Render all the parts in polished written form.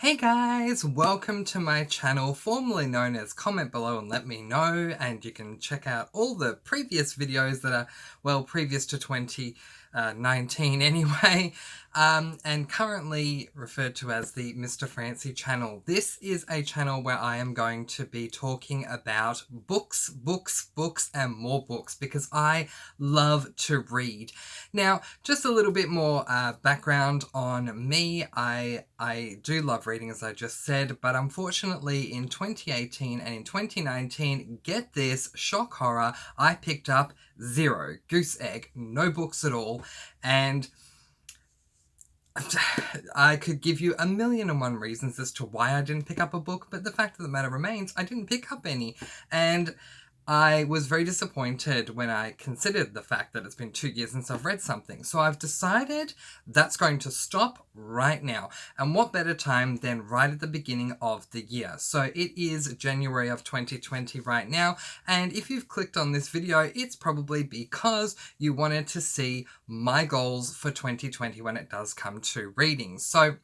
Hey guys, welcome to my channel, formerly known as Comment Below and Let Me Know, and you can check out all the previous videos that are, well, previous to 2019 anyway, and currently referred to as the Mr. Francie channel. This is a channel where I am going to be talking about books, and more books, because I love to read. Now, just a little bit more background on me. I do love reading, as I just said, but unfortunately in 2018 and in 2019, get this, shock horror, I picked up zero, goose egg, no books at all, and I could give you 1,000,001 reasons as to why I didn't pick up a book, but the fact of the matter remains, I didn't pick up any. And I was very disappointed when I considered the fact that it's been 2 years since I've read something. So I've decided that's going to stop right now. And what better time than right at the beginning of the year? So it is January of 2020 right now. And if you've clicked on this video, it's probably because you wanted to see my goals for 2020 when it does come to reading. So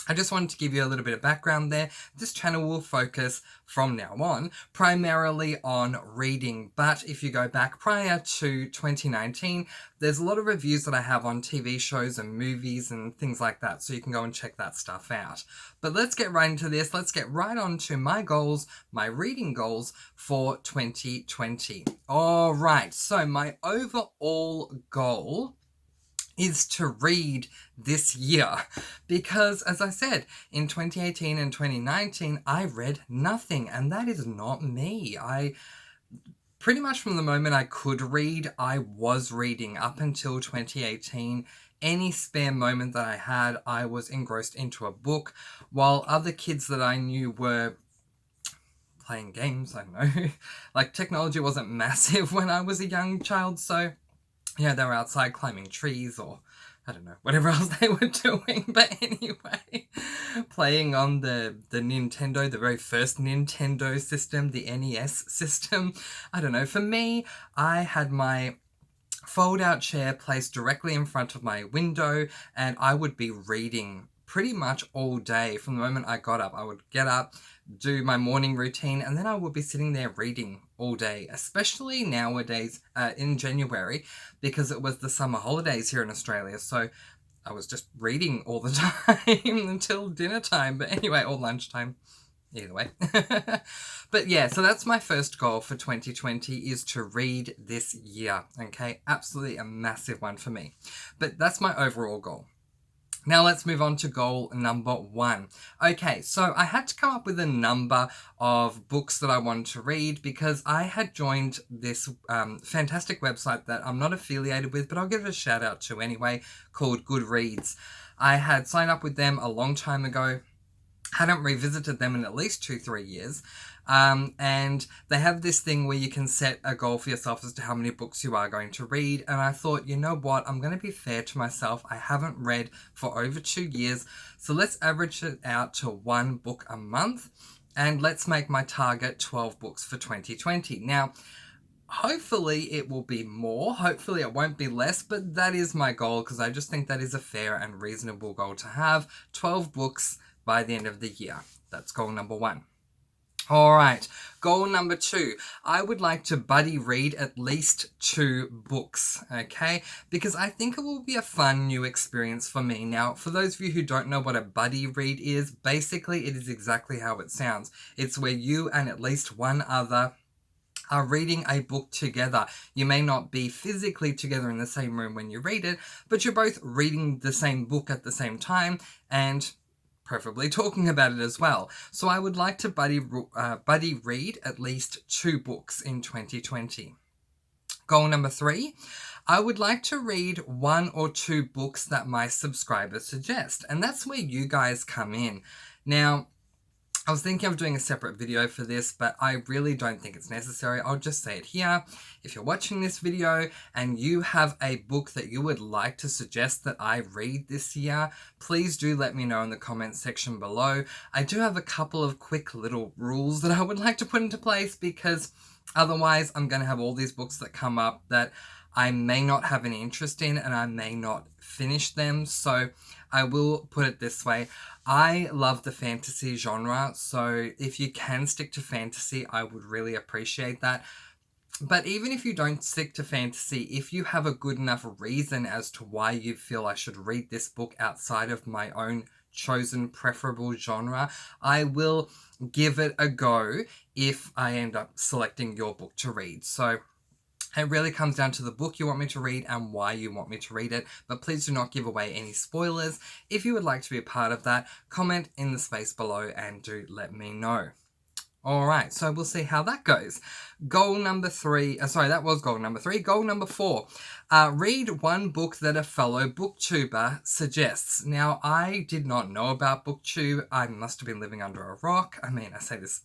I just wanted to give you a little bit of background there. This channel will focus from now on primarily on reading, but if you go back prior to 2019, there's a lot of reviews that I have on TV shows and movies and things like that, so you can go and check that stuff out. But let's get right into this. Let's get right on to my goals, my reading goals for 2020. All right, so my overall goal is to read this year, because as I said, in 2018 and 2019 I read nothing, and that is not me. I pretty much from the moment I could read, I was reading. Up until 2018, any spare moment that I had, I was engrossed into a book, while other kids that I knew were playing games. I don't know, like technology wasn't massive when I was a young child, so yeah, they were outside climbing trees, or I don't know, whatever else they were doing. But anyway, playing on the Nintendo, the very first Nintendo system, the NES system. I don't know, for me, I had my fold-out chair placed directly in front of my window, and I would be reading pretty much all day. From the moment I got up, I would get up, do my morning routine, and then I would be sitting there reading all day, especially nowadays in January, because it was the summer holidays here in Australia. So I was just reading all the time until dinner time, but anyway, or lunchtime. Either way. But yeah, so that's my first goal for 2020, is to read this year. Okay, absolutely a massive one for me. But that's my overall goal. Now let's move on to goal number 1. Okay, so I had to come up with a number of books that I wanted to read, because I had joined this fantastic website that I'm not affiliated with, but I'll give it a shout out to anyway, called Goodreads. I had signed up with them a long time ago, hadn't revisited them in at least 2-3 years, and they have this thing where you can set a goal for yourself as to how many books you are going to read, and I thought, you know what, I'm going to be fair to myself. I haven't read for over 2 years, so let's average it out to 1 book a month, and let's make my target 12 books for 2020. Now, hopefully it will be more, hopefully it won't be less, but that is my goal, because I just think that is a fair and reasonable goal to have. 12 books by the end of the year. That's goal number 1. All right, goal number 2. I would like to buddy read at least 2 books, okay? Because I think it will be a fun new experience for me. Now, for those of you who don't know what a buddy read is, basically it is exactly how it sounds. It's where you and at least one other are reading a book together. You may not be physically together in the same room when you read it, but you're both reading the same book at the same time, and preferably talking about it as well. So I would like to buddy read at least 2 books in 2020. Goal number 3, I would like to read 1 or 2 books that my subscribers suggest, and that's where you guys come in. Now, I was thinking of doing a separate video for this, but I really don't think it's necessary. I'll just say it here. If you're watching this video and you have a book that you would like to suggest that I read this year, please do let me know in the comments section below. I do have a couple of quick little rules that I would like to put into place, because otherwise I'm going to have all these books that come up that I may not have any interest in and I may not finish them. So I will put it this way. I love the fantasy genre, so if you can stick to fantasy, I would really appreciate that. But even if you don't stick to fantasy, if you have a good enough reason as to why you feel I should read this book outside of my own chosen preferable genre, I will give it a go if I end up selecting your book to read. So it really comes down to the book you want me to read and why you want me to read it, but please do not give away any spoilers. If you would like to be a part of that, comment in the space below and do let me know. Alright, so we'll see how that goes. Goal number 3, that was goal number 3. Goal number 4, read one book that a fellow booktuber suggests. Now, I did not know about BookTube. I must have been living under a rock. I mean, I say this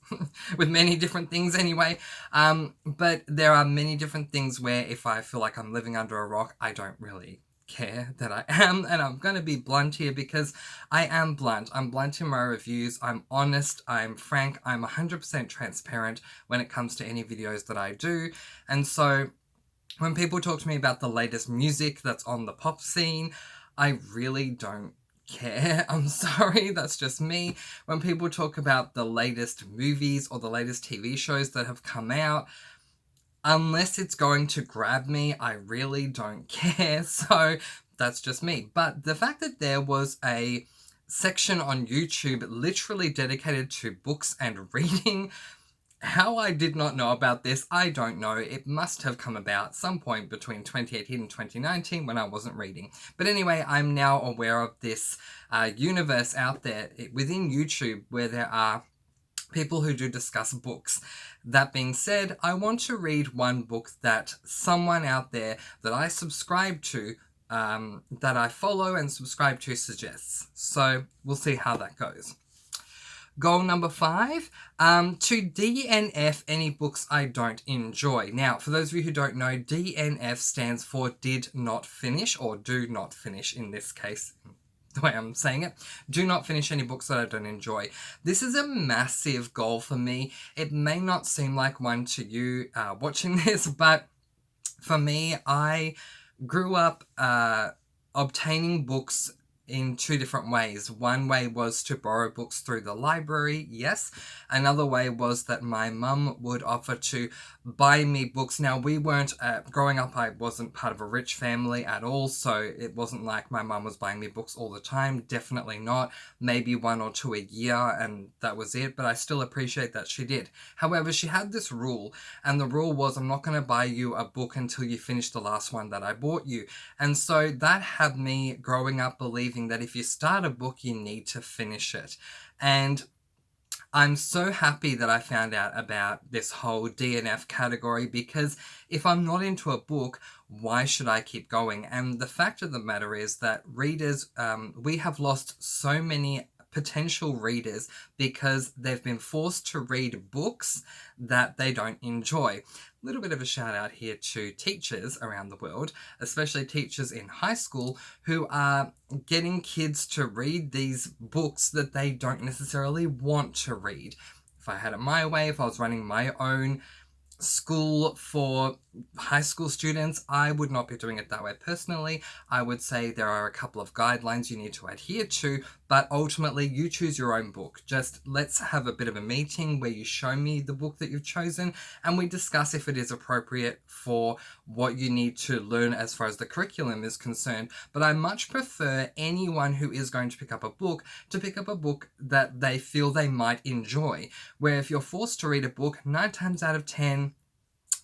with many different things anyway. But there are many different things where if I feel like I'm living under a rock, I don't really care that I am, and I'm going to be blunt here because I am blunt. I'm blunt in my reviews, I'm honest, I'm frank, I'm 100% transparent when it comes to any videos that I do. And so when people talk to me about the latest music that's on the pop scene, I really don't care. I'm sorry, that's just me. When people talk about the latest movies or the latest TV shows that have come out, unless it's going to grab me, I really don't care. So that's just me. But the fact that there was a section on YouTube literally dedicated to books and reading, how I did not know about this, I don't know. It must have come about some point between 2018 and 2019 when I wasn't reading. But anyway, I'm now aware of this universe out there within YouTube where there are people who do discuss books. That being said, I want to read one book that someone out there that I subscribe to, that I follow and subscribe to suggests. So we'll see how that goes. Goal number 5, to DNF any books I don't enjoy. Now, for those of you who don't know, DNF stands for did not finish, or do not finish in this case, the way I'm saying it. Do not finish any books that I don't enjoy. This is a massive goal for me. It may not seem like one to you watching this, but for me, I grew up obtaining books in 2 different ways. One way was to borrow books through the library, yes. Another way was that my mum would offer to buy me books. Now, we weren't, growing up, I wasn't part of a rich family at all, so it wasn't like my mum was buying me books all the time. Definitely not. Maybe 1 or 2 a year, and that was it, but I still appreciate that she did. However, she had this rule, and the rule was, I'm not going to buy you a book until you finish the last one that I bought you. And so that had me growing up believing that if you start a book, you need to finish it. And I'm so happy that I found out about this whole DNF category, because if I'm not into a book, why should I keep going? And the fact of the matter is that readers, we have lost so many potential readers because they've been forced to read books that they don't enjoy. A little bit of a shout out here to teachers around the world, especially teachers in high school who are getting kids to read these books that they don't necessarily want to read. If I had it my way, if I was running my own school for high school students, I would not be doing it that way personally. I would say there are a couple of guidelines you need to adhere to, but ultimately you choose your own book. Just let's have a bit of a meeting where you show me the book that you've chosen and we discuss if it is appropriate for what you need to learn as far as the curriculum is concerned. But I much prefer anyone who is going to pick up a book to pick up a book that they feel they might enjoy. Where if you're forced to read a book, 9 times out of 10,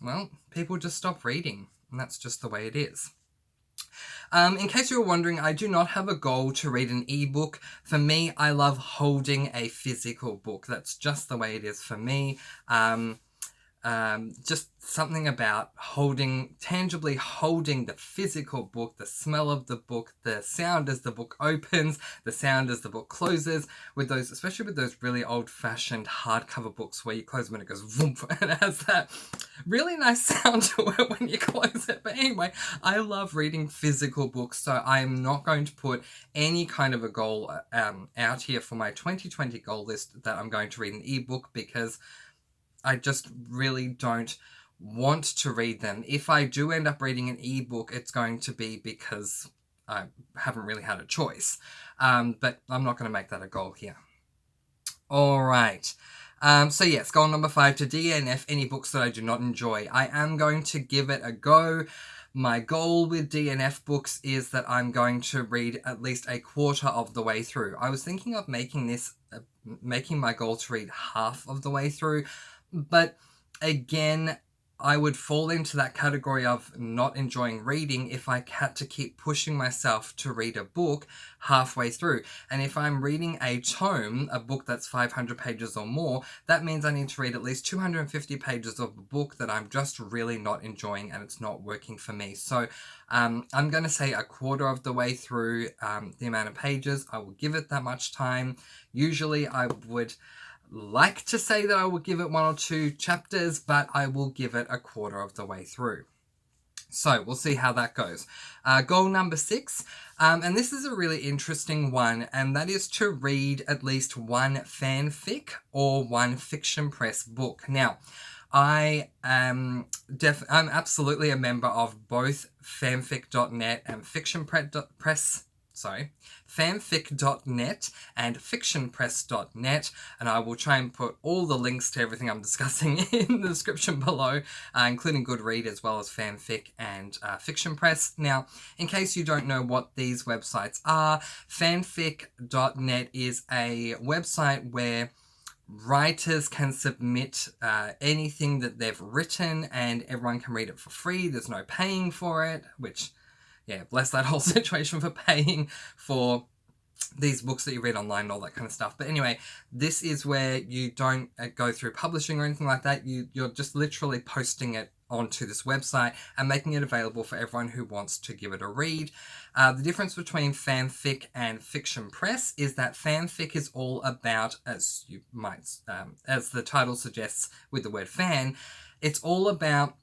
well, people just stop reading, and that's just the way it is. In case you were wondering, I do not have a goal to read an ebook. For me, I love holding a physical book. That's just the way it is for me. Just something about tangibly holding the physical book, the smell of the book, the sound as the book opens, the sound as the book closes, especially with those really old-fashioned hardcover books where you close them and it goes voomp, and it has that really nice sound to it when you close it. But anyway, I love reading physical books, so I'm not going to put any kind of a goal out here for my 2020 goal list that I'm going to read an ebook, because I just really don't want to read them. If I do end up reading an ebook, it's going to be because I haven't really had a choice. But I'm not going to make that a goal here. All right. So yes, goal number 5, to DNF any books that I do not enjoy. I am going to give it a go. My goal with DNF books is that I'm going to read at least a quarter of the way through. I was thinking of making my goal to read half of the way through, but again, I would fall into that category of not enjoying reading if I had to keep pushing myself to read a book halfway through. And if I'm reading a tome, a book that's 500 pages or more, that means I need to read at least 250 pages of a book that I'm just really not enjoying and it's not working for me. So I'm going to say a quarter of the way through the amount of pages. I will give it that much time. Usually I would like to say that I will give it 1 or 2 chapters, but I will give it a quarter of the way through. So we'll see how that goes. Goal number 6, and this is a really interesting one, and that is to read at least one fanfic or one Fiction Press book. Now, I am I'm absolutely a member of both fanfic.net and fanfic.net and fictionpress.net, and I will try and put all the links to everything I'm discussing in the description below, including Goodread as well as fanfic and Fiction Press. Now, in case you don't know what these websites are, fanfic.net is a website where writers can submit anything that they've written and everyone can read it for free. There's no paying for it, which, yeah, bless that whole situation for paying for these books that you read online and all that kind of stuff. But anyway, this is where you don't go through publishing or anything like that. You're just literally posting it onto this website and making it available for everyone who wants to give it a read. The difference between fanfic and Fiction Press is that fanfic is all about, as you might, as the title suggests with the word fan, it's all about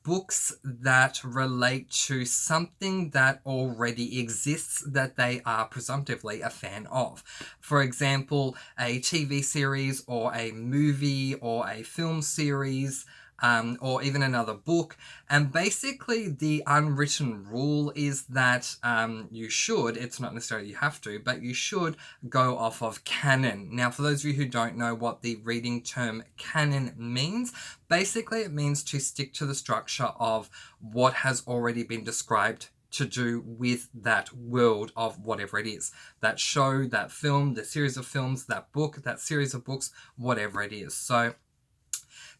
books that relate to something that already exists that they are presumptively a fan of. For example, a TV series or a movie or a film series, or even another book. And basically the unwritten rule is that you should, it's not necessarily you have to, but you should go off of canon. Now, for those of you who don't know what the reading term canon means, basically it means to stick to the structure of what has already been described to do with that world of whatever it is. That show, that film, the series of films, that book, that series of books, whatever it is. So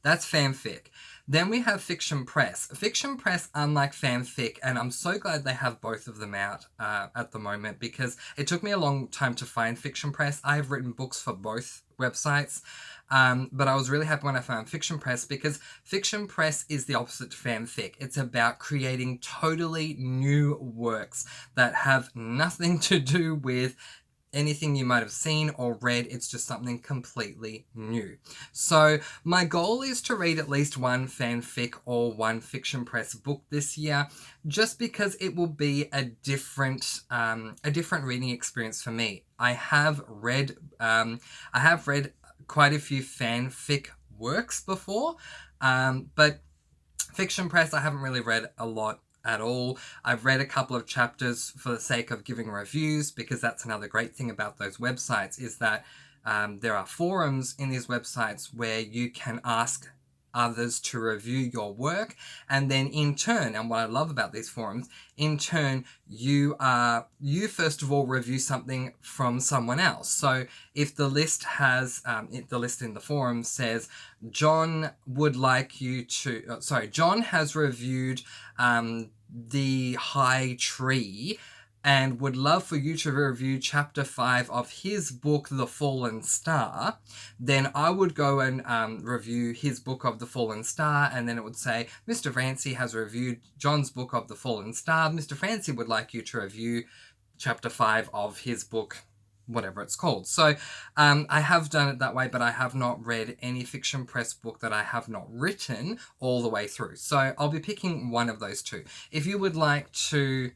that's fanfic. Then we have Fiction Press. Fiction Press, unlike fanfic, and I'm so glad they have both of them out at the moment because it took me a long time to find Fiction Press. I have written books for both websites, but I was really happy when I found Fiction Press because Fiction Press is the opposite to fanfic. It's about creating totally new works that have nothing to do with anything you might have seen or read. It's just something completely new. So my goal is to read at least one fanfic or one Fiction Press book this year, just because it will be a different reading experience for me. I have read quite a few fanfic works before, but Fiction Press I haven't really read a lot at all. I've read a couple of chapters for the sake of giving reviews, because that's another great thing about those websites is that there are forums in these websites where you can ask others to review your work, and then in turn, and what I love about these forums, in turn you first of all review something from someone else. So if the list has the list in the forum says John has reviewed The High Tree and would love for you to review chapter 5 of his book, The Fallen Star, then I would go and review his book of The Fallen Star, and then it would say, Mr. Francie has reviewed John's book of The Fallen Star. Mr. Francie would like you to review chapter 5 of his book, whatever it's called. So I have done it that way, but I have not read any Fiction Press book that I have not written all the way through. So I'll be picking one of those two. If you would like to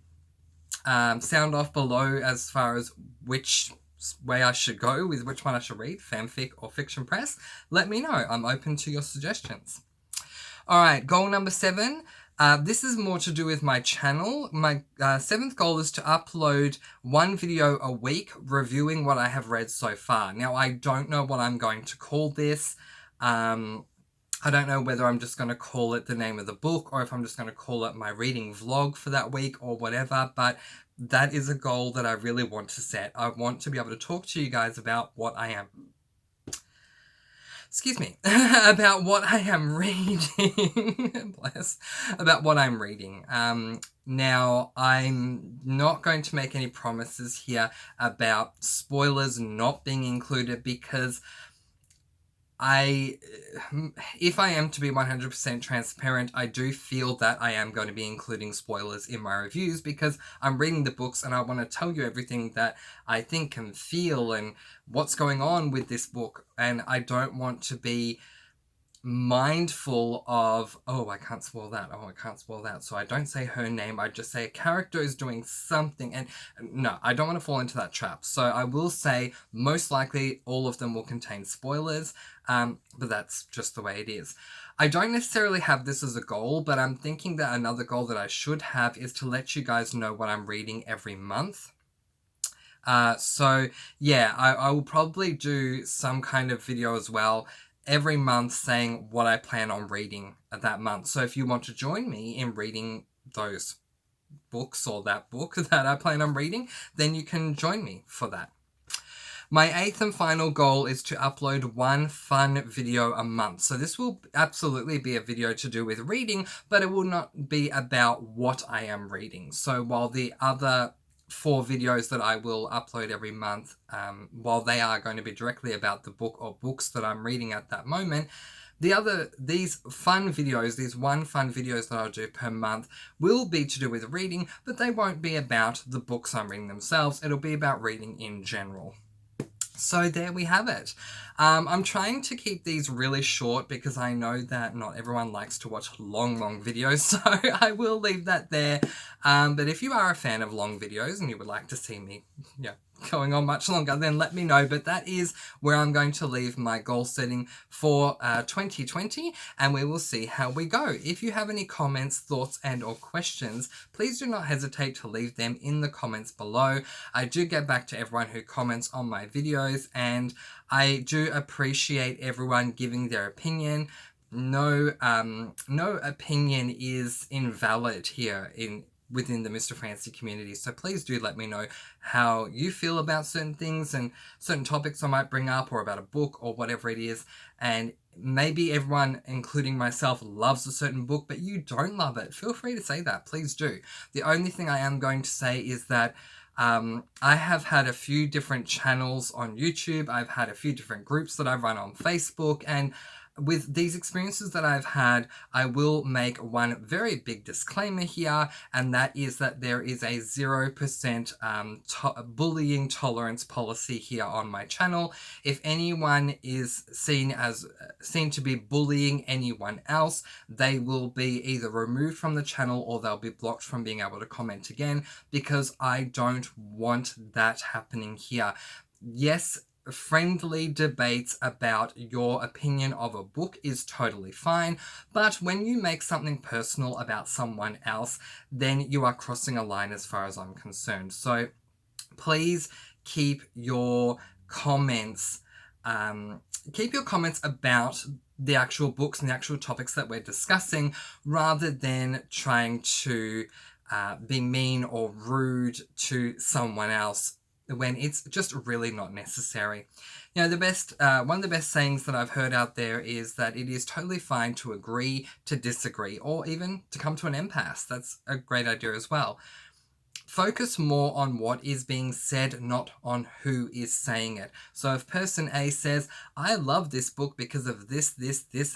sound off below as far as which way I should go with which one I should read, fanfic or Fiction Press, let me know. I'm open to your suggestions. All right, goal number 7. This is more to do with my channel. My 7th goal is to upload 1 video a week reviewing what I have read so far. Now, I don't know what I'm going to call this. I don't know whether I'm just going to call it the name of the book or if I'm just going to call it my reading vlog for that week or whatever, but that is a goal that I really want to set. I want to be able to talk to you guys about what I am... Excuse me. About what I am reading. Bless. About what I'm reading. Now, I'm not going to make any promises here about spoilers not being included because if I am to be 100% transparent, I do feel that I am going to be including spoilers in my reviews because I'm reading the books and I want to tell you everything that I think and feel and what's going on with this book. And I don't want to be mindful of, oh, I can't spoil that. Oh, I can't spoil that. So I don't say her name. I just say a character is doing something. And no, I don't want to fall into that trap. So I will say most likely all of them will contain spoilers. But that's just the way it is. I don't necessarily have this as a goal, but I'm thinking that another goal that I should have is to let you guys know what I'm reading every month. So yeah, I will probably do some kind of video as well every month saying what I plan on reading that month. So if you want to join me in reading those books or that book that I plan on reading, then you can join me for that. My 8th and final goal is to upload 1 fun video a month. So this will absolutely be a video to do with reading, but it will not be about what I am reading. So while the other 4 videos that I will upload every month, while they are going to be directly about the book or books that I'm reading at that moment, these fun videos, these 1 fun videos that I'll do per month will be to do with reading, but they won't be about the books I'm reading themselves. It'll be about reading in general. So there we have it. I'm trying to keep these really short because I know that not everyone likes to watch long videos, so I will leave that there. But if you are a fan of long videos and you would like to see me, going on much longer, then let me know. But that is where I'm going to leave my goal setting for 2020, and we will see how we go. If you have any comments, thoughts, and or questions, please do not hesitate to leave them in the comments below. I do get back to everyone who comments on my videos, and I do appreciate everyone giving their opinion. No opinion is invalid here within the Mr. Fancy community. So please do let me know how you feel about certain things and certain topics I might bring up, or about a book or whatever it is. And maybe everyone, including myself, loves a certain book, but you don't love it. Feel free to say that. Please do. The only thing I am going to say is that I have had a few different channels on YouTube. I've had a few different groups that I run on Facebook, and with these experiences that I've had, I will make one very big disclaimer here, and that is that there is a 0% bullying tolerance policy here on my channel. If anyone is seen to be bullying anyone else, they will be either removed from the channel or they'll be blocked from being able to comment again, because I don't want that happening here. Yes, friendly debates about your opinion of a book is totally fine, but when you make something personal about someone else, then you are crossing a line as far as I'm concerned. So please keep your comments about the actual books and the actual topics that we're discussing, rather than trying to be mean or rude to someone else when it's just really not necessary. You know, one of the best sayings that I've heard out there is that it is totally fine to agree to disagree, or even to come to an impasse. That's a great idea as well. Focus more on what is being said, not on who is saying it. So if person A says, I love this book because of this,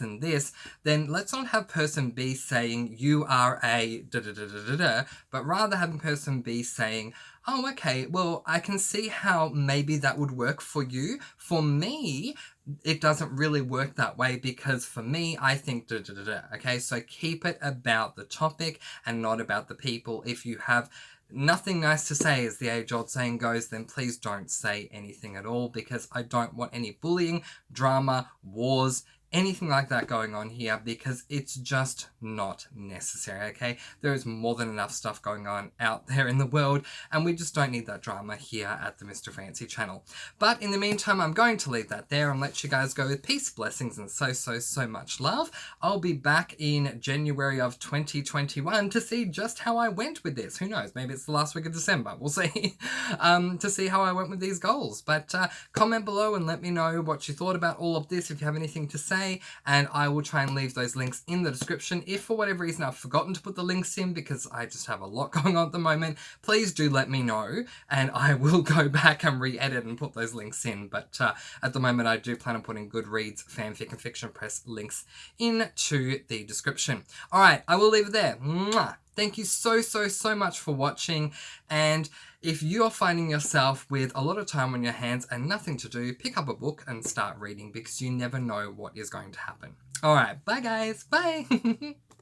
and this, then let's not have person B saying, you are a da-da-da-da-da-da, but rather having person B saying, oh, okay, well, I can see how maybe that would work for you. For me, it doesn't really work that way, because for me, I think da-da-da-da. Okay, so keep it about the topic and not about the people. If you have nothing nice to say, as the age-old saying goes, then please don't say anything at all, because I don't want any bullying, drama, wars anything like that going on here, because it's just not necessary, okay? There is more than enough stuff going on out there in the world, and we just don't need that drama here at the Mr. Fancy channel. But in the meantime, I'm going to leave that there and let you guys go with peace, blessings, and so much love. I'll be back in January of 2021 to see just how I went with this. Who knows? Maybe it's the last week of December. We'll see. To see how I went with these goals. But comment below and let me know what you thought about all of this, if you have anything to say, and I will try and leave those links in the description. If for whatever reason I've forgotten to put the links in because I just have a lot going on at the moment, please do let me know and I will go back and re-edit and put those links in. But at the moment I do plan on putting Goodreads, Fanfic and Fiction Press links into the description. Alright, I will leave it there. Mwah! Thank you so much for watching, and if you're finding yourself with a lot of time on your hands and nothing to do, pick up a book and start reading, because you never know what is going to happen. Alright, bye guys, bye!